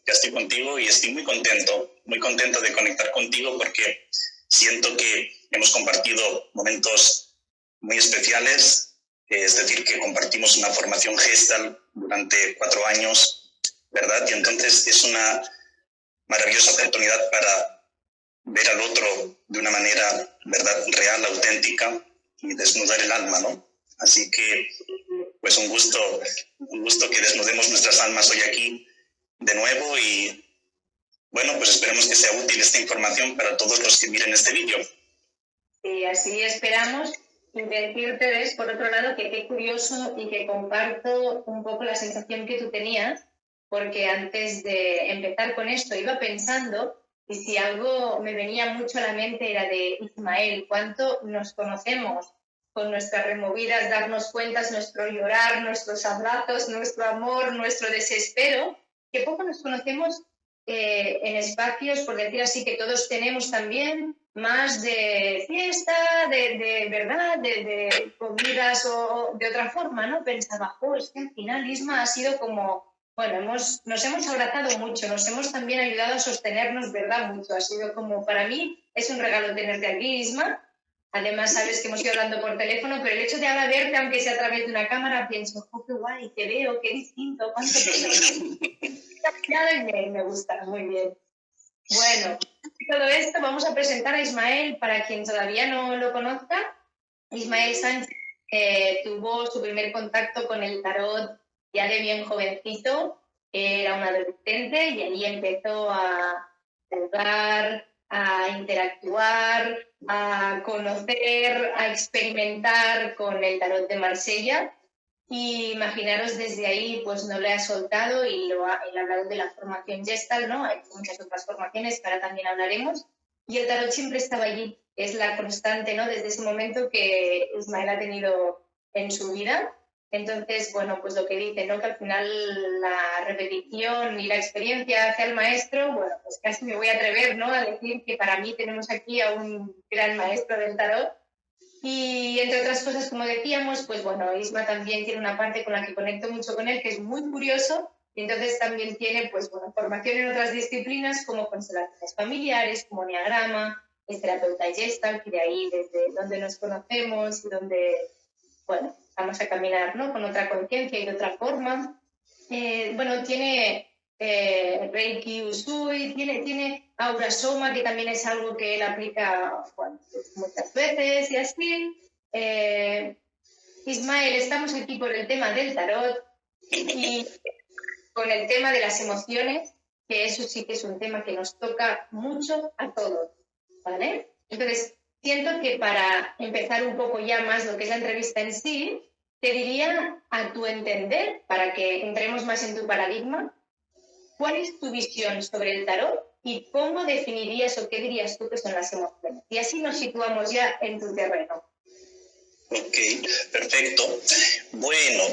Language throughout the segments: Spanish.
ya estoy contigo y estoy muy contento de conectar contigo porque siento que hemos compartido momentos muy especiales, es decir, que compartimos una formación Gestalt durante 4 años, ¿verdad? Y entonces es una maravillosa oportunidad para ver al otro de una manera, ¿verdad?, real, auténtica y desnudar el alma, ¿no? Así que, pues un gusto que desnudemos nuestras almas hoy aquí de nuevo y, bueno, pues esperemos que sea útil esta información para todos los que miren este vídeo. Sí, así esperamos. Y decirte, por otro lado, que qué curioso y que comparto un poco la sensación que tú tenías, porque antes de empezar con esto iba pensando, y si algo me venía mucho a la mente era de Ismael, cuánto nos conocemos con nuestras removidas, darnos cuentas, nuestro llorar, nuestros abrazos, nuestro amor, nuestro desespero, que poco nos conocemos en espacios, por decir así, que todos tenemos también, más de fiesta, de verdad, de comidas o de otra forma, ¿no? Pensaba, es que al final Isma ha sido como, bueno, nos hemos abrazado mucho, nos hemos también ayudado a sostenernos, ¿verdad? Mucho, ha sido como, para mí es un regalo tenerte aquí, Isma. Además, sabes que hemos ido hablando por teléfono, pero el hecho de ahora verte, aunque sea a través de una cámara, pienso, qué guay, te veo, qué distinto, cuánto me gusta, muy bien. Bueno, todo esto vamos a presentar a Ismael, para quien todavía no lo conozca. Ismael Sánchez tuvo su primer contacto con el tarot ya de bien jovencito, era un adolescente y ahí empezó a jugar, a interactuar, a conocer, a experimentar con el tarot de Marsella. Y imaginaros, desde ahí pues no le ha soltado y él ha hablado de la formación Gestalt, ¿no? Hay muchas otras formaciones que ahora también hablaremos. Y el tarot siempre estaba allí, es la constante, ¿no? Desde ese momento que Ismael ha tenido en su vida. Entonces, bueno, pues lo que dice, ¿no? Que al final la repetición y la experiencia hacia el maestro, bueno, pues casi me voy a atrever, ¿no? A decir que para mí tenemos aquí a un gran maestro del tarot. Y entre otras cosas, como decíamos, pues bueno, Isma también tiene una parte con la que conecto mucho con él, que es muy curioso, y entonces también tiene, pues bueno, formación en otras disciplinas como constelaciones familiares, como enneagrama, es terapeuta Gestalt, que de ahí desde donde nos conocemos y donde, bueno, vamos a caminar, ¿no? Con otra conciencia y de otra forma. Bueno, tiene Reiki Usui, tiene Aura Soma, que también es algo que él aplica, bueno, muchas veces y así. Ismael, estamos aquí por el tema del tarot y con el tema de las emociones, que eso sí que es un tema que nos toca mucho a todos, ¿vale? Entonces, siento que para empezar un poco ya más lo que es la entrevista en sí, te diría, a tu entender, para que entremos más en tu paradigma, ¿cuál es tu visión sobre el tarot y cómo definirías o qué dirías tú que son las emociones? Y así nos situamos ya en tu terreno. Ok, perfecto. Bueno,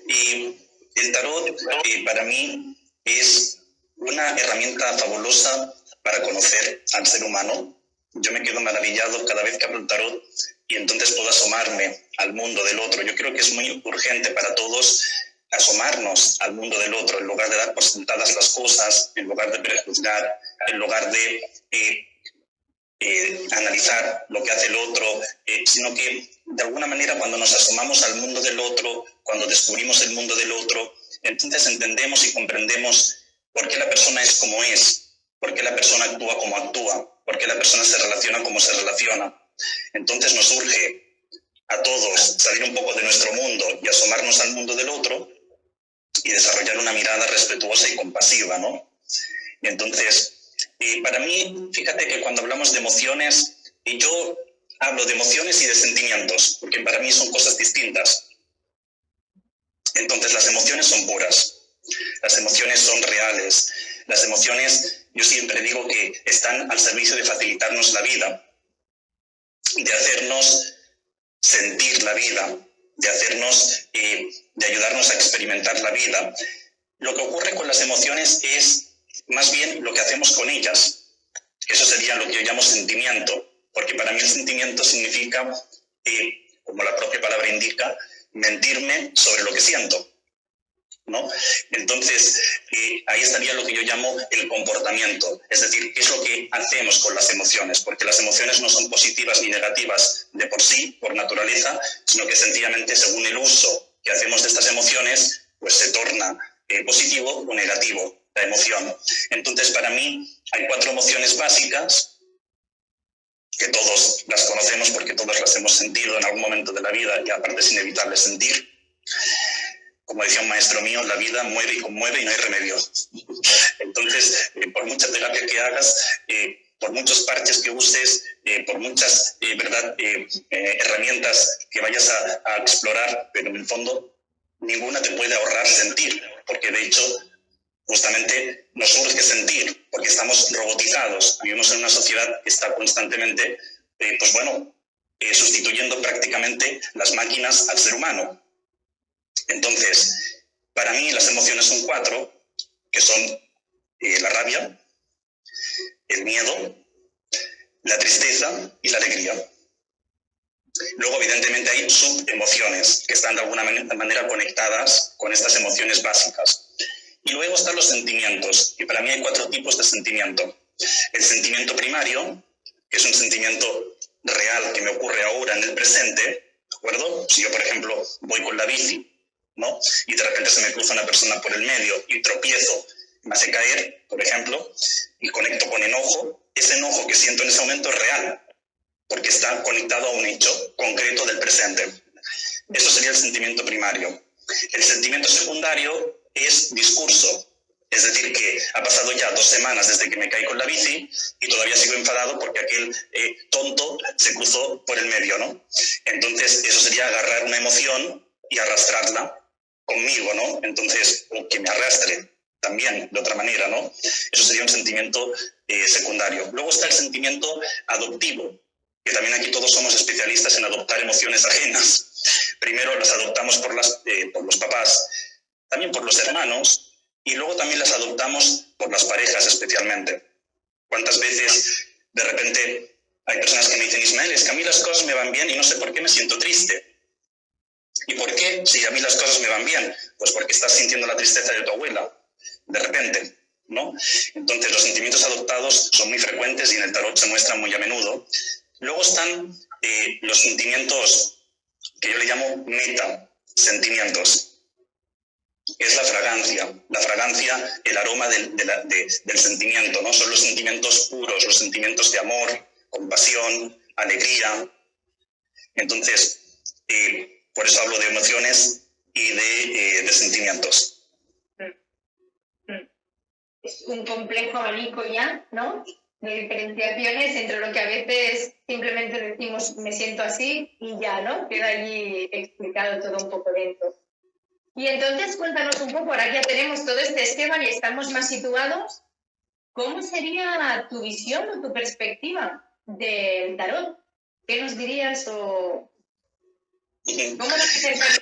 el tarot para mí es una herramienta fabulosa para conocer al ser humano. Yo me quedo maravillado cada vez que abro el tarot y entonces puedo asomarme al mundo del otro. Yo creo que es muy urgente para todos asomarnos al mundo del otro, en lugar de dar por sentadas las cosas, en lugar de prejuzgar, en lugar de analizar lo que hace el otro, sino que de alguna manera cuando nos asomamos al mundo del otro, cuando descubrimos el mundo del otro, entonces entendemos y comprendemos por qué la persona es como es, por qué la persona actúa como actúa, por qué la persona se relaciona como se relaciona. Entonces nos urge a todos salir un poco de nuestro mundo y asomarnos al mundo del otro y desarrollar una mirada respetuosa y compasiva, ¿no? Y entonces, para mí, fíjate que cuando hablamos de emociones, yo hablo de emociones y de sentimientos, porque para mí son cosas distintas. Entonces, las emociones son puras, las emociones son reales, las emociones, yo siempre digo que están al servicio de facilitarnos la vida, de hacernos sentir la vida, de hacernos, de ayudarnos a experimentar la vida. Lo que ocurre con las emociones es más bien lo que hacemos con ellas. Eso sería lo que yo llamo sentimiento, porque para mí el sentimiento significa, como la propia palabra indica, mentirme sobre lo que siento. ¿no? Entonces, ahí estaría lo que yo llamo el comportamiento, es decir, qué es lo que hacemos con las emociones, porque las emociones no son positivas ni negativas de por sí, por naturaleza, sino que sencillamente según el uso que hacemos de estas emociones, pues se torna positivo o negativo la emoción. Entonces, para mí hay 4 emociones básicas que todos las conocemos porque todos las hemos sentido en algún momento de la vida y aparte es inevitable sentir. Como decía un maestro mío, la vida mueve y conmueve y no hay remedio. Entonces, por mucha terapia que hagas, por muchos parches que uses, por muchas herramientas que vayas a explorar, pero en el fondo ninguna te puede ahorrar sentir, porque de hecho justamente nos urge sentir, porque estamos robotizados. Vivimos en una sociedad que está constantemente, sustituyendo prácticamente las máquinas al ser humano. Entonces, para mí las emociones son 4, que son la rabia, el miedo, la tristeza y la alegría. Luego, evidentemente, hay subemociones que están de alguna manera conectadas con estas emociones básicas. Y luego están los sentimientos, y para mí hay 4 tipos de sentimiento. El sentimiento primario, que es un sentimiento real que me ocurre ahora en el presente, ¿de acuerdo? Si yo, por ejemplo, voy con la bici, ¿no? Y de repente se me cruza una persona por el medio y tropiezo, me hace caer, por ejemplo, y conecto con enojo, ese enojo que siento en ese momento es real, porque está conectado a un hecho concreto del presente. Eso sería el sentimiento primario. El sentimiento secundario es discurso, es decir, que ha pasado ya 2 semanas desde que me caí con la bici y todavía sigo enfadado porque aquel tonto se cruzó por el medio, ¿no? Entonces, eso sería agarrar una emoción y arrastrarla conmigo, ¿no? Entonces, o que me arrastre también, de otra manera, ¿no? Eso sería un sentimiento secundario. Luego está el sentimiento adoptivo, que también aquí todos somos especialistas en adoptar emociones ajenas. Primero las adoptamos por los papás, también por los hermanos, y luego también las adoptamos por las parejas especialmente. ¿Cuántas veces de repente hay personas que me dicen, Ismael, es que a mí las cosas me van bien y no sé por qué me siento triste? ¿Y por qué? Si a mí las cosas me van bien, pues porque estás sintiendo la tristeza de tu abuela, de repente, ¿no? Entonces los sentimientos adoptados son muy frecuentes y en el tarot se muestran muy a menudo. Luego están los sentimientos que yo le llamo meta-sentimientos. Es la fragancia, el aroma del sentimiento, ¿no? Son los sentimientos puros, los sentimientos de amor, compasión, alegría. Entonces, por eso hablo de emociones y de sentimientos. Es un complejo abanico ya, ¿no? De diferenciaciones entre lo que a veces simplemente decimos me siento así y ya, ¿no? Queda allí explicado todo un poco dentro. Y entonces cuéntanos un poco, ahora que ya tenemos todo este esquema y estamos más situados, ¿cómo sería tu visión o tu perspectiva del tarot? ¿Qué nos dirías o cómo lo interpretarías?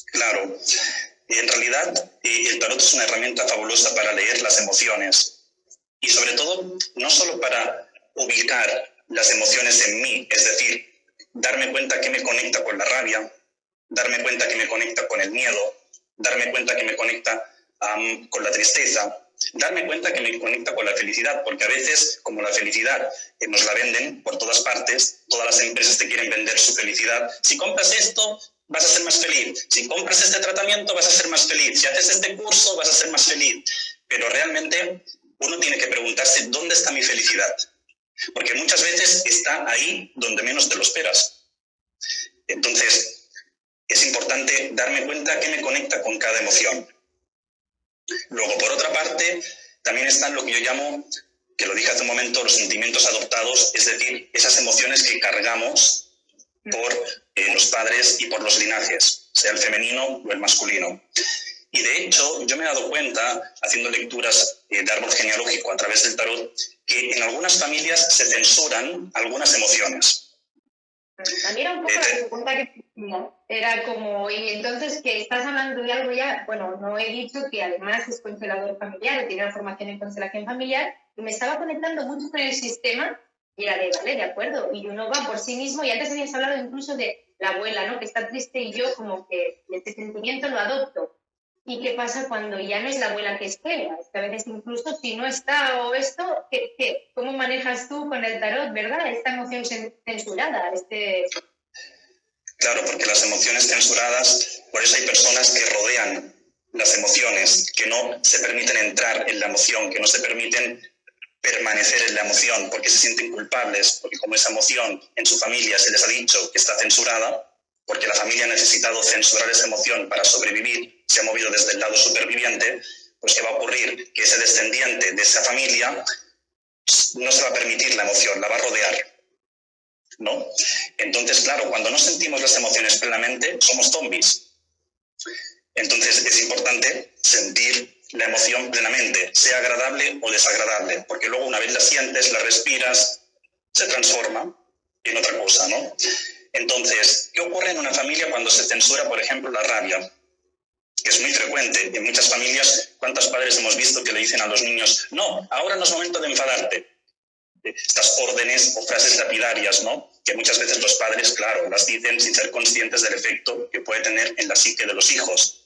Claro, en realidad el tarot es una herramienta fabulosa para leer las emociones y sobre todo no solo para ubicar las emociones en mí, es decir, darme cuenta que me conecta con la rabia, darme cuenta que me conecta con el miedo, darme cuenta que me conecta con la tristeza, darme cuenta que me conecta con la felicidad, porque a veces, como la felicidad nos la venden por todas partes, todas las empresas te quieren vender su felicidad. Si compras esto, vas a ser más feliz. Si compras este tratamiento, vas a ser más feliz. Si haces este curso, vas a ser más feliz. Pero realmente uno tiene que preguntarse, ¿dónde está mi felicidad? Porque muchas veces está ahí donde menos te lo esperas. Entonces, es importante darme cuenta que me conecta con cada emoción. Luego, por otra parte, también están lo que yo llamo, que lo dije hace un momento, los sentimientos adoptados, es decir, esas emociones que cargamos por los padres y por los linajes, sea el femenino o el masculino. Y de hecho, yo me he dado cuenta, haciendo lecturas de árbol genealógico a través del tarot, que en algunas familias se censuran algunas emociones. A mí era un poco la pregunta que tenía. Era como, y entonces que estás hablando de algo ya, bueno, no he dicho que además es constelador familiar, tiene una formación en constelación familiar, y me estaba conectando mucho con el sistema, y era de, vale, de acuerdo, y uno va por sí mismo, y antes habías hablado incluso de la abuela, ¿no? Que está triste y yo como que este sentimiento lo adopto. ¿Y qué pasa cuando ya no es la abuela que espera? Es que a veces incluso si no está o esto, ¿cómo manejas tú con el tarot, verdad? Esta emoción censurada, Claro, porque las emociones censuradas, por eso hay personas que rodean las emociones, que no se permiten entrar en la emoción, que no se permiten permanecer en la emoción, porque se sienten culpables, porque como esa emoción en su familia se les ha dicho que está censurada, porque la familia ha necesitado censurar esa emoción para sobrevivir, se ha movido desde el lado superviviente, pues ¿qué va a ocurrir? Que ese descendiente de esa familia no se va a permitir la emoción, la va a rodear, ¿no? Entonces, claro, cuando no sentimos las emociones plenamente, somos zombies. Entonces, es importante sentir la emoción plenamente, sea agradable o desagradable, porque luego una vez la sientes, la respiras, se transforma en otra cosa, ¿no? Entonces, ¿qué ocurre en una familia cuando se censura, por ejemplo, la rabia? Que es muy frecuente. En muchas familias, ¿cuántos padres hemos visto que le dicen a los niños, no, ahora no es momento de enfadarte? Estas órdenes o frases lapidarias, ¿no? Que muchas veces los padres, claro, las dicen sin ser conscientes del efecto que puede tener en la psique de los hijos.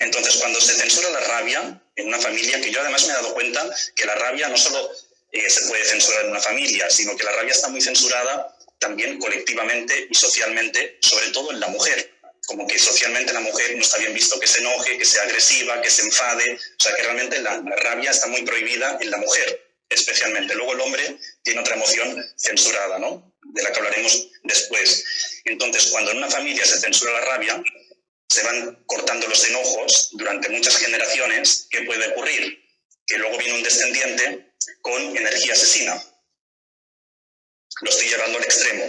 Entonces, cuando se censura la rabia en una familia, que yo además me he dado cuenta que la rabia no solo se puede censurar en una familia, sino que la rabia está muy censurada también colectivamente y socialmente, sobre todo en la mujer. Como que socialmente la mujer no está bien visto que se enoje, que sea agresiva, que se enfade. O sea, que realmente la rabia está muy prohibida en la mujer, especialmente. Luego el hombre tiene otra emoción censurada, ¿no? De la que hablaremos después. Entonces, cuando en una familia se censura la rabia, se van cortando los enojos durante muchas generaciones. ¿Qué puede ocurrir? Que luego viene un descendiente con energía asesina. Lo estoy llevando al extremo,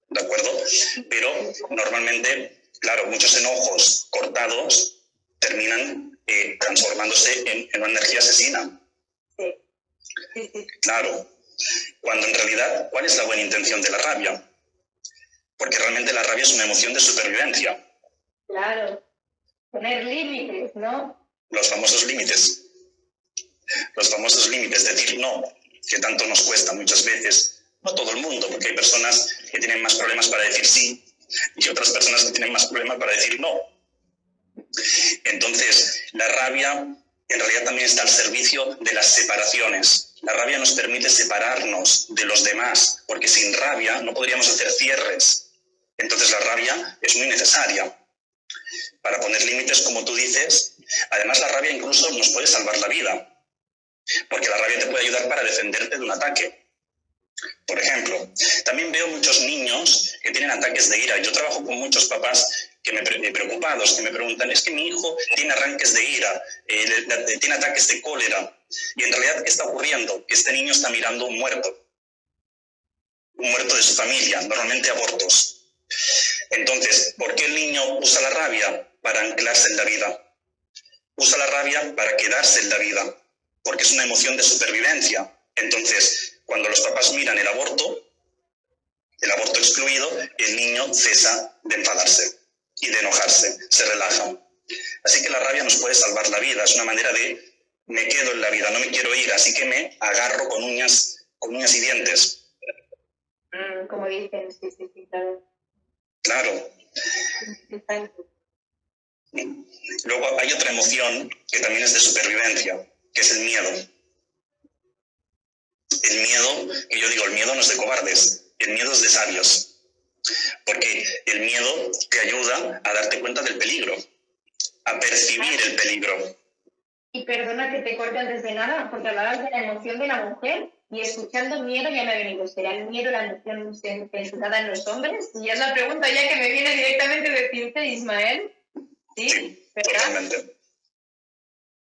¿de acuerdo? Pero normalmente, claro, muchos enojos cortados terminan transformándose en una energía asesina. Claro, cuando en realidad, ¿cuál es la buena intención de la rabia? Porque realmente la rabia es una emoción de supervivencia. Claro, poner límites, ¿no? Los famosos límites. Los famosos límites, decir no, que tanto nos cuesta muchas veces. No todo el mundo, porque hay personas que tienen más problemas para decir sí y otras personas que tienen más problemas para decir no. Entonces, la rabia en realidad también está al servicio de las separaciones. La rabia nos permite separarnos de los demás, porque sin rabia no podríamos hacer cierres. Entonces, la rabia es muy necesaria para poner límites, como tú dices. Además, la rabia incluso nos puede salvar la vida, porque la rabia te puede ayudar para defenderte de un ataque. Por ejemplo, también veo muchos niños que tienen ataques de ira. Yo trabajo con muchos papás que preocupados, que me preguntan, es que mi hijo tiene arranques de ira, tiene ataques de cólera. Y en realidad, ¿qué está ocurriendo? Que este niño está mirando un muerto de su familia, normalmente abortos. Entonces, ¿por qué el niño usa la rabia? Para anclarse en la vida. Usa la rabia para quedarse en la vida, porque es una emoción de supervivencia. Entonces, cuando los papás miran el aborto excluido, el niño cesa de enfadarse y de enojarse, se relaja. Así que la rabia nos puede salvar la vida, es una manera de me quedo en la vida, no me quiero ir, así que me agarro con uñas y dientes. Como dicen, sí, claro. Claro. Luego hay otra emoción que también es de supervivencia, que es el miedo. El miedo, que yo digo, el miedo no es de cobardes, el miedo es de sabios. Porque el miedo te ayuda a darte cuenta del peligro, a percibir el peligro. Y perdona que te corte antes de nada, porque hablabas de la emoción de la mujer y escuchando miedo ya me ha venido. ¿Será el miedo la emoción censurada en los hombres? Y es la pregunta ya que me viene directamente de decirte, Ismael. Sí,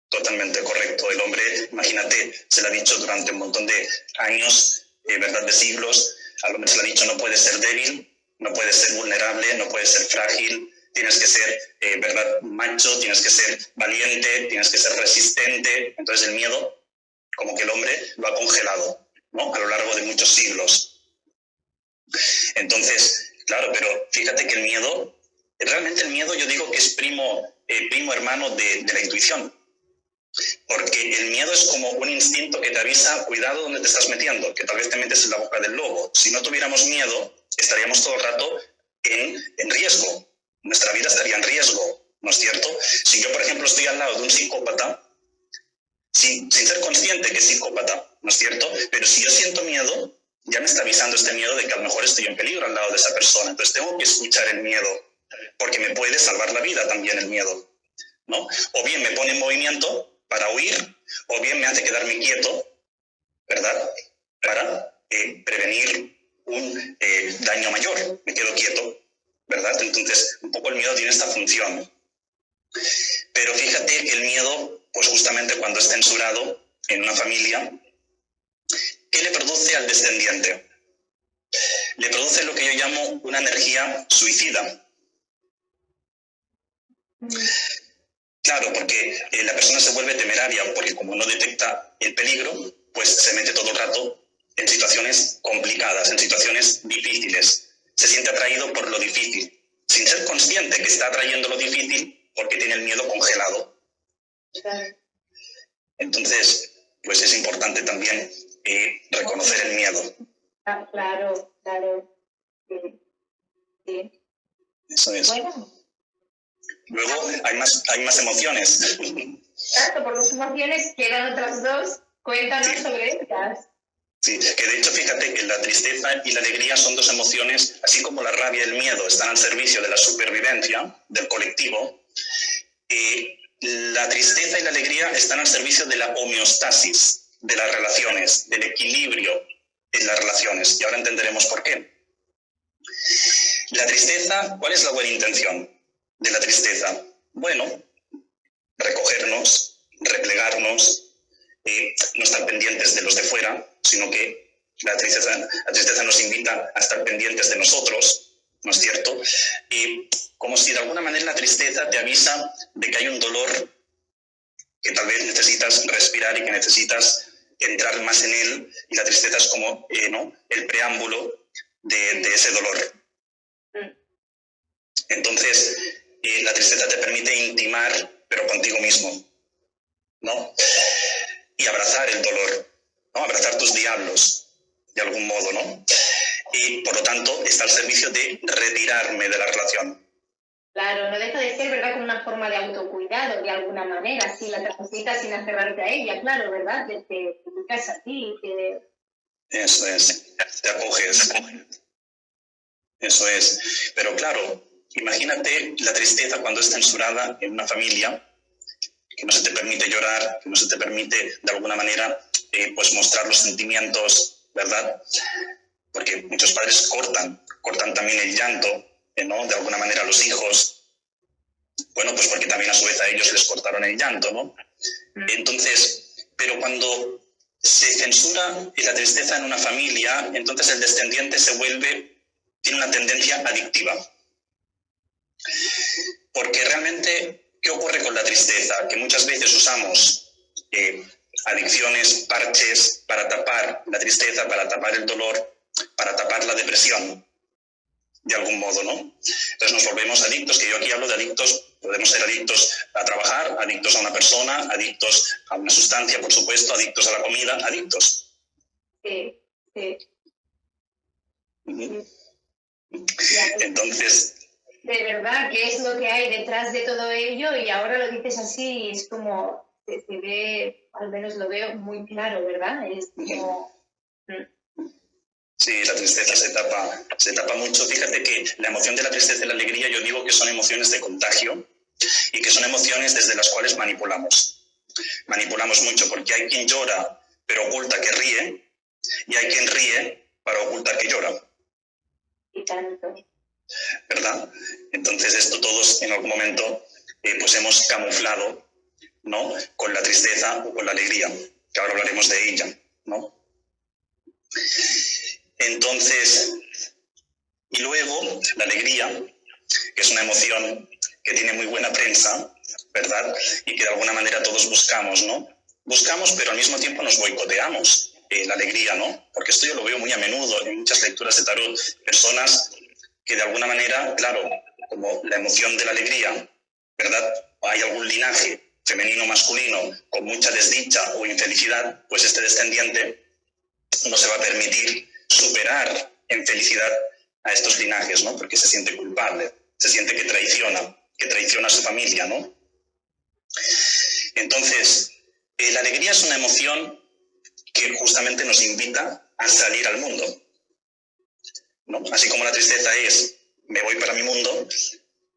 Totalmente correcto. El hombre, imagínate, se le ha dicho durante un montón de años, ¿verdad? De siglos, al hombre se le ha dicho no puedes ser débil, no puedes ser vulnerable, no puedes ser frágil, tienes que ser, ¿verdad? Macho, tienes que ser valiente, tienes que ser resistente. Entonces el miedo, como que el hombre lo ha congelado, ¿no? A lo largo de muchos siglos. Entonces, claro, pero fíjate que el miedo, realmente el miedo yo digo que es primo hermano de la intuición. Porque el miedo es como un instinto que te avisa, cuidado donde te estás metiendo, que tal vez te metes en la boca del lobo. Si no tuviéramos miedo, estaríamos todo el rato en riesgo. Nuestra vida estaría en riesgo, ¿no es cierto? Si yo, por ejemplo, estoy al lado de un psicópata, sin ser consciente que es psicópata, ¿no es cierto? Pero si yo siento miedo, ya me está avisando este miedo de que a lo mejor estoy en peligro al lado de esa persona. Entonces tengo que escuchar el miedo, porque me puede salvar la vida también el miedo, ¿no? O bien me pone en movimiento para huir, o bien me hace quedarme quieto, ¿verdad? Para prevenir un daño mayor. Me quedo quieto, ¿verdad? Entonces, un poco el miedo tiene esta función. Pero fíjate que el miedo, pues justamente cuando es censurado en una familia, ¿qué le produce al descendiente? Le produce lo que yo llamo una energía suicida. Claro, porque la persona se vuelve temeraria, porque como no detecta el peligro, pues se mete todo el rato en situaciones complicadas, en situaciones difíciles. Se siente atraído por lo difícil, sin ser consciente que está atrayendo lo difícil porque tiene el miedo congelado. Claro. Entonces, pues es importante también reconocer el miedo. Ah, claro, claro. Sí. Sí. Eso es. Bueno. Luego hay más emociones. Exacto, por las emociones quedan otras dos. Cuéntanos sobre ellas. Sí, que de hecho fíjate que la tristeza y la alegría son dos emociones, así como la rabia y el miedo están al servicio de la supervivencia del colectivo. La tristeza y la alegría están al servicio de la homeostasis de las relaciones, del equilibrio en las relaciones. Y ahora entenderemos por qué. La tristeza, ¿cuál es la buena intención de la tristeza? Bueno, recogernos, replegarnos, no estar pendientes de los de fuera, sino que la tristeza nos invita a estar pendientes de nosotros, ¿no es cierto? Como si de alguna manera la tristeza te avisa de que hay un dolor que tal vez necesitas respirar y que necesitas entrar más en él, y la tristeza es como ¿no? el preámbulo de ese dolor. Entonces, la tristeza te permite intimar, pero contigo mismo, ¿no? Y abrazar el dolor, ¿no? Abrazar tus diablos, de algún modo, ¿no? Y, por lo tanto, está al servicio de retirarme de la relación. Claro, no deja de ser, ¿verdad?, como una forma de autocuidado, de alguna manera, si la transitas sin aferrarte a ella, claro, ¿verdad? Te dedicas a ti. Eso es, te acoges. Eso es. Pero claro, imagínate la tristeza cuando es censurada en una familia, que no se te permite llorar, que no se te permite de alguna manera pues mostrar los sentimientos, ¿verdad? Porque muchos padres cortan también el llanto, ¿no? De alguna manera a los hijos. Bueno, pues porque también a su vez a ellos les cortaron el llanto, ¿no? Entonces, pero cuando se censura la tristeza en una familia, entonces el descendiente tiene una tendencia adictiva. Porque realmente, ¿qué ocurre con la tristeza? Que muchas veces usamos adicciones, parches para tapar la tristeza, para tapar el dolor, para tapar la depresión, de algún modo, ¿no? Entonces nos volvemos adictos, que yo aquí hablo de adictos, podemos ser adictos a trabajar, adictos a una persona, adictos a una sustancia, por supuesto, adictos a la comida, adictos. Sí, sí. Entonces... De verdad, ¿qué es lo que hay detrás de todo ello? Y ahora lo dices así, es como, se ve, al menos lo veo muy claro, ¿verdad? Es como... Sí, la tristeza se tapa mucho. Fíjate que la emoción de la tristeza y la alegría, yo digo que son emociones de contagio y que son emociones desde las cuales manipulamos. Manipulamos mucho porque hay quien llora pero oculta que ríe, y hay quien ríe para ocultar que llora. Y tanto. ¿Verdad? Entonces esto todos en algún momento pues hemos camuflado, ¿no? Con la tristeza o con la alegría, que ahora hablaremos de ella, ¿no? Entonces, y luego la alegría, que es una emoción que tiene muy buena prensa, ¿verdad? Y que de alguna manera todos buscamos, ¿no? Buscamos, pero al mismo tiempo nos boicoteamos la alegría, ¿no? Porque esto yo lo veo muy a menudo en muchas lecturas de tarot, personas que de alguna manera, claro, como la emoción de la alegría, ¿verdad? Hay algún linaje femenino masculino con mucha desdicha o infelicidad, pues este descendiente no se va a permitir superar en felicidad a estos linajes, ¿no? Porque se siente culpable, se siente que traiciona a su familia, ¿no? Entonces, la alegría es una emoción que justamente nos invita a salir al mundo, ¿no? Así como la tristeza es, me voy para mi mundo,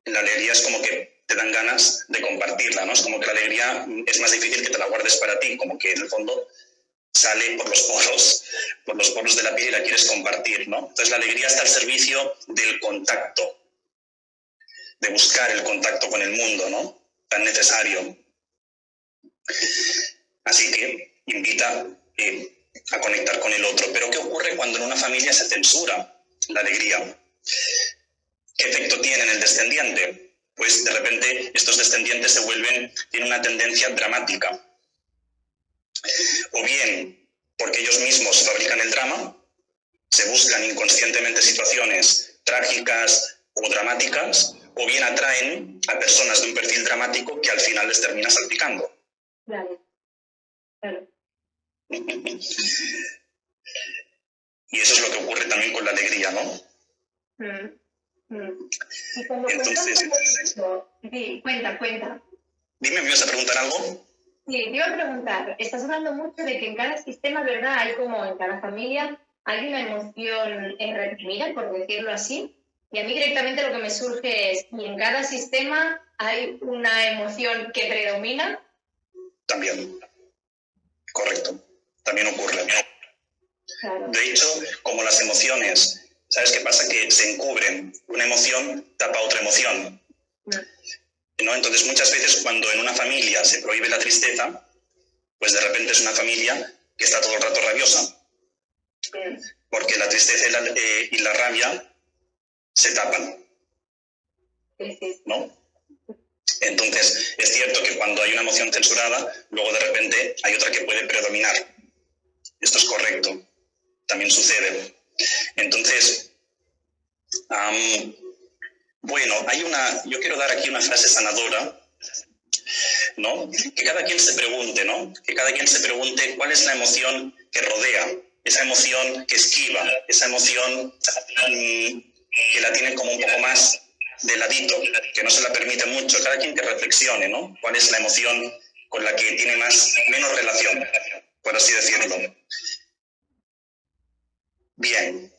la alegría es como que te dan ganas de compartirla, ¿no? Es como que la alegría es más difícil que te la guardes para ti, como que en el fondo sale por los poros de la piel y la quieres compartir, ¿no? Entonces la alegría está al servicio del contacto, de buscar el contacto con el mundo, ¿no? Tan necesario. Así que invita a conectar con el otro. Pero ¿qué ocurre cuando en una familia se censura la alegría? ¿Qué efecto tiene en el descendiente? Pues de repente estos descendientes tienen una tendencia dramática. O bien porque ellos mismos fabrican el drama, se buscan inconscientemente situaciones trágicas o dramáticas, o bien atraen a personas de un perfil dramático que al final les termina salpicando. Claro. Y eso es lo que ocurre también con la alegría, ¿no? Y cuando entonces, sí, cuenta. Dime, ¿me ibas a preguntar algo? Sí, te iba a preguntar, estás hablando mucho de que en cada sistema, ¿verdad? Hay como en cada familia, hay una emoción reprimida, por decirlo así. Y a mí directamente lo que me surge es, ¿y en cada sistema hay una emoción que predomina? También. Correcto. También ocurre. Claro. De hecho, como las emociones, ¿sabes qué pasa? Que se encubren. Una emoción tapa otra emoción. ¿No? Entonces, muchas veces cuando en una familia se prohíbe la tristeza, pues de repente es una familia que está todo el rato rabiosa. Porque la tristeza y la rabia se tapan, ¿no? Entonces, es cierto que cuando hay una emoción censurada, luego de repente hay otra que puede predominar. Esto es correcto. También sucede. Entonces, bueno, yo quiero dar aquí una frase sanadora, ¿no? Que cada quien se pregunte, ¿no? Que cada quien se pregunte cuál es la emoción que rodea, esa emoción que esquiva, esa emoción que la tiene como un poco más de ladito, que no se la permite mucho. Cada quien que reflexione, ¿no? ¿Cuál es la emoción con la que tiene menos relación, por así decirlo? Bien.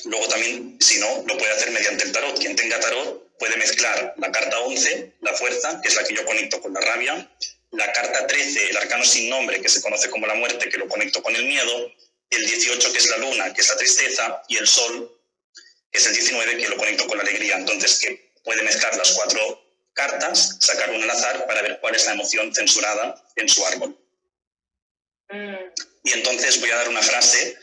Luego también, si no, lo puede hacer mediante el tarot. Quien tenga tarot puede mezclar la carta 11, la fuerza, que es la que yo conecto con la rabia, la carta 13, el arcano sin nombre, que se conoce como la muerte, que lo conecto con el miedo, el 18, que es la luna, que es la tristeza, y el sol, que es el 19, que lo conecto con la alegría. Entonces, que puede mezclar las 4 cartas, sacar una al azar para ver cuál es la emoción censurada en su árbol. Y entonces voy a dar una frase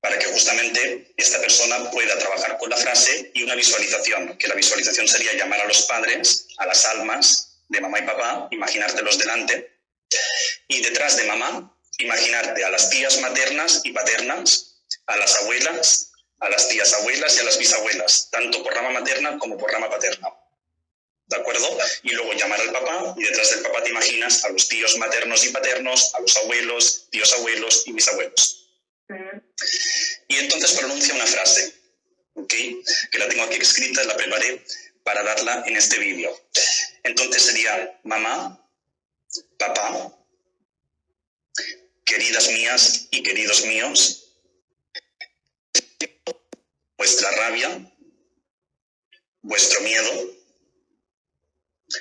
para que justamente esta persona pueda trabajar con la frase y una visualización, que la visualización sería llamar a los padres, a las almas de mamá y papá, imaginártelos delante, y detrás de mamá, imaginarte a las tías maternas y paternas, a las abuelas, a las tías abuelas y a las bisabuelas, tanto por rama materna como por rama paterna. ¿De acuerdo? Y luego llamar al papá, y detrás del papá te imaginas a los tíos maternos y paternos, a los abuelos, tíos abuelos y bisabuelos. Y entonces pronuncia una frase, ¿ok? Que la tengo aquí escrita, la preparé para darla en este vídeo. Entonces sería: mamá, papá, queridas mías y queridos míos, vuestra rabia, vuestro miedo,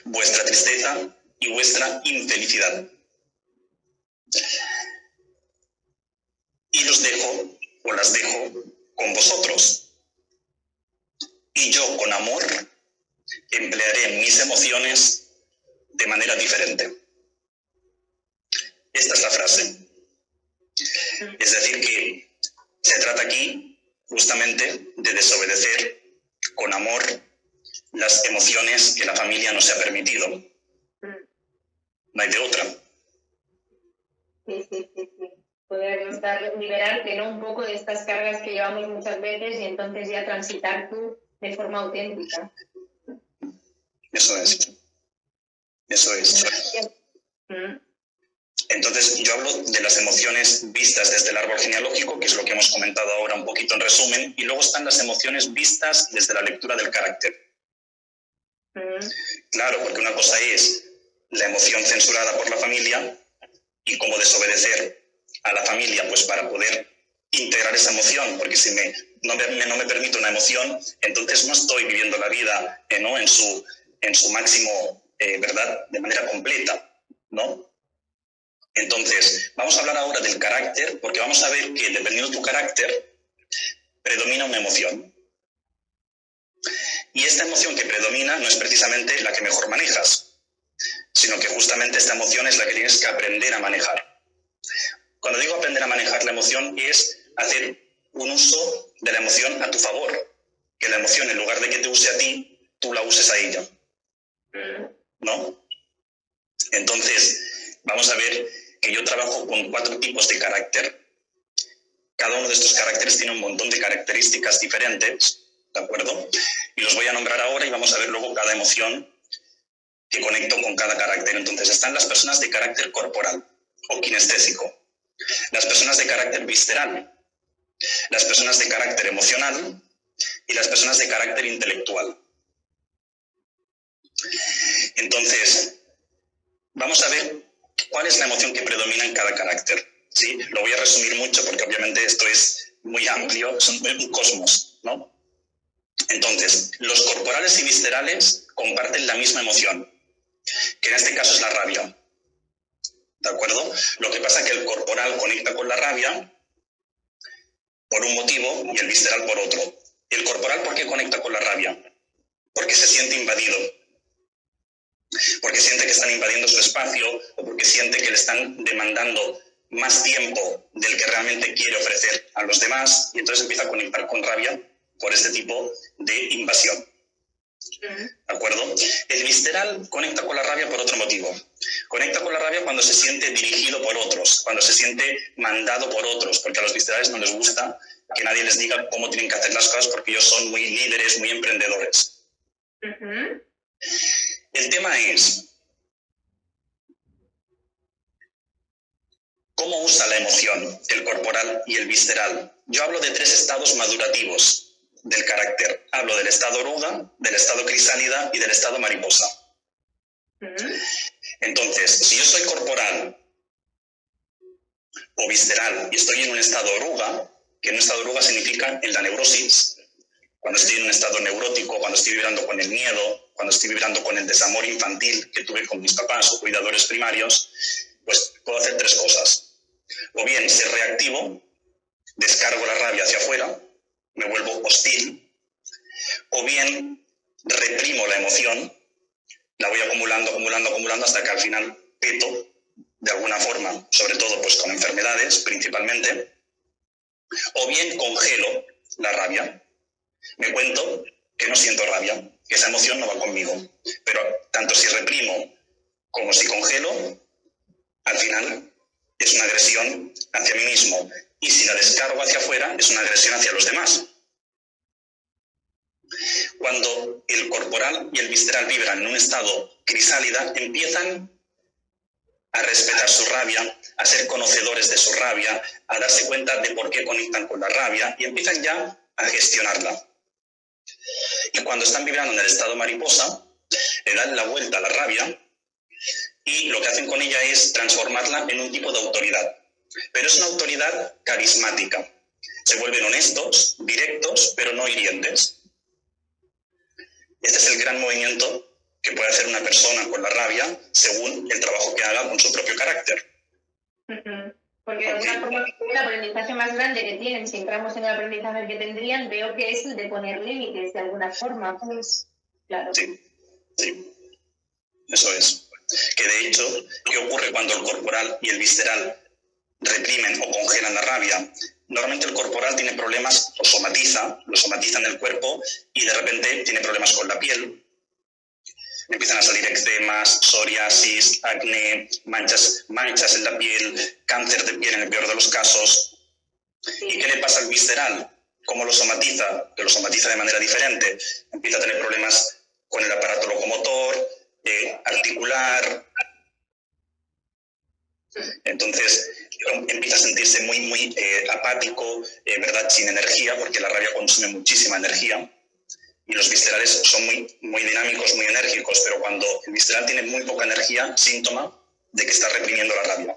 vuestra tristeza y vuestra infelicidad. Y los dejo, o las dejo, con vosotros. Y yo, con amor, emplearé mis emociones de manera diferente. Esta es la frase. Es decir, que se trata aquí justamente de desobedecer con amor las emociones que la familia no se ha permitido. No hay de otra. Sí. Poder liberarte, ¿no? Un poco de estas cargas que llevamos muchas veces y entonces ya transitar tú de forma auténtica. Eso es. Entonces, yo hablo de las emociones vistas desde el árbol genealógico, que es lo que hemos comentado ahora un poquito en resumen, y luego están las emociones vistas desde la lectura del carácter. Claro, porque una cosa es la emoción censurada por la familia y cómo desobedecer a la familia pues para poder integrar esa emoción, porque si no me permito una emoción, entonces no estoy viviendo la vida ¿no? en su máximo, ¿verdad? De manera completa, ¿no? Entonces, vamos a hablar ahora del carácter, porque vamos a ver que dependiendo de tu carácter, predomina una emoción. Y esta emoción que predomina no es precisamente la que mejor manejas, sino que justamente esta emoción es la que tienes que aprender a manejar. Cuando digo aprender a manejar la emoción es hacer un uso de la emoción a tu favor, que la emoción en lugar de que te use a ti, tú la uses a ella, ¿no? Entonces, vamos a ver que yo trabajo con 4 tipos de carácter. Cada uno de estos caracteres tiene un montón de características diferentes, ¿de acuerdo? Y los voy a nombrar ahora y vamos a ver luego cada emoción que conecto con cada carácter. Entonces, están las personas de carácter corporal o kinestésico, las personas de carácter visceral, las personas de carácter emocional y las personas de carácter intelectual. Entonces, vamos a ver cuál es la emoción que predomina en cada carácter. ¿Sí? Lo voy a resumir mucho porque obviamente esto es muy amplio, es un cosmos, ¿no? Entonces, los corporales y viscerales comparten la misma emoción, que en este caso es la rabia, ¿de acuerdo? Lo que pasa es que el corporal conecta con la rabia por un motivo y el visceral por otro. ¿El corporal por qué conecta con la rabia? Porque se siente invadido, porque siente que están invadiendo su espacio o porque siente que le están demandando más tiempo del que realmente quiere ofrecer a los demás y entonces empieza a conectar con rabia por este tipo de invasión. ¿De acuerdo? El visceral conecta con la rabia por otro motivo. Conecta con la rabia cuando se siente dirigido por otros, cuando se siente mandado por otros, porque a los viscerales no les gusta que nadie les diga cómo tienen que hacer las cosas porque ellos son muy líderes, muy emprendedores. El tema es ¿cómo usa la emoción, el corporal y el visceral? Yo hablo de 3 estados madurativos del carácter. Hablo del estado oruga, del estado crisálida y del estado mariposa. Entonces, si yo soy corporal o visceral y estoy en un estado oruga, que en un estado oruga significa en la neurosis, cuando estoy en un estado neurótico, cuando estoy vibrando con el miedo, cuando estoy vibrando con el desamor infantil que tuve con mis papás o cuidadores primarios, pues puedo hacer 3 cosas. O bien ser reactivo, descargo la rabia hacia afuera, me vuelvo hostil, o bien reprimo la emoción, la voy acumulando hasta que al final peto de alguna forma, sobre todo pues con enfermedades principalmente, o bien congelo la rabia, me cuento que no siento rabia, que esa emoción no va conmigo, pero tanto si reprimo como si congelo, al final es una agresión hacia mí mismo. Y si la descargo hacia afuera, es una agresión hacia los demás. Cuando el corporal y el visceral vibran en un estado crisálida, empiezan a respetar su rabia, a ser conocedores de su rabia, a darse cuenta de por qué conectan con la rabia y empiezan ya a gestionarla. Y cuando están vibrando en el estado mariposa, le dan la vuelta a la rabia y lo que hacen con ella es transformarla en un tipo de autoridad. Pero es una autoridad carismática. Se vuelven honestos, directos, pero no hirientes. Este es el gran movimiento que puede hacer una persona con la rabia según el trabajo que haga con su propio carácter. Porque de alguna forma el aprendizaje más grande que tienen, si entramos en el aprendizaje que tendrían, veo que es el de poner límites de alguna forma. Pues, claro. Sí, eso es. Que de hecho, ¿qué ocurre cuando el corporal y el visceral reprimen o congelan la rabia? Normalmente el corporal tiene problemas, lo somatiza en el cuerpo y de repente tiene problemas con la piel. Empiezan a salir eczemas, psoriasis, acné, manchas en la piel, cáncer de piel en el peor de los casos. ¿Y qué le pasa al visceral? ¿Cómo lo somatiza? Que lo somatiza de manera diferente. Empieza a tener problemas con el aparato locomotor, articular. Entonces empieza a sentirse muy apático, ¿verdad? Sin energía, porque la rabia consume muchísima energía. Y los viscerales son muy dinámicos, muy enérgicos, pero cuando el visceral tiene muy poca energía, síntoma de que está reprimiendo la rabia.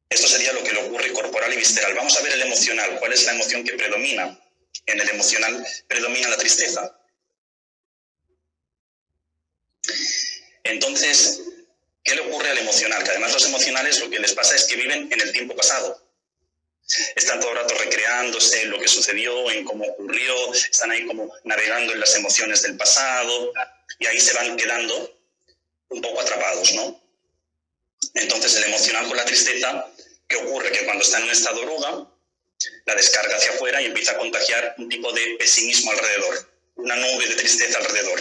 Esto sería lo que le ocurre corporal y visceral. Vamos a ver el emocional. ¿Cuál es la emoción que predomina? En el emocional predomina la tristeza. Entonces, ¿qué le ocurre al emocional? Que además los emocionales lo que les pasa es que viven en el tiempo pasado. Están todo el rato recreándose en lo que sucedió, en cómo ocurrió, están ahí como navegando en las emociones del pasado y ahí se van quedando un poco atrapados, ¿no? Entonces el emocional con la tristeza, ¿qué ocurre? Que cuando está en un estado oruga, la descarga hacia afuera y empieza a contagiar un tipo de pesimismo alrededor, una nube de tristeza alrededor,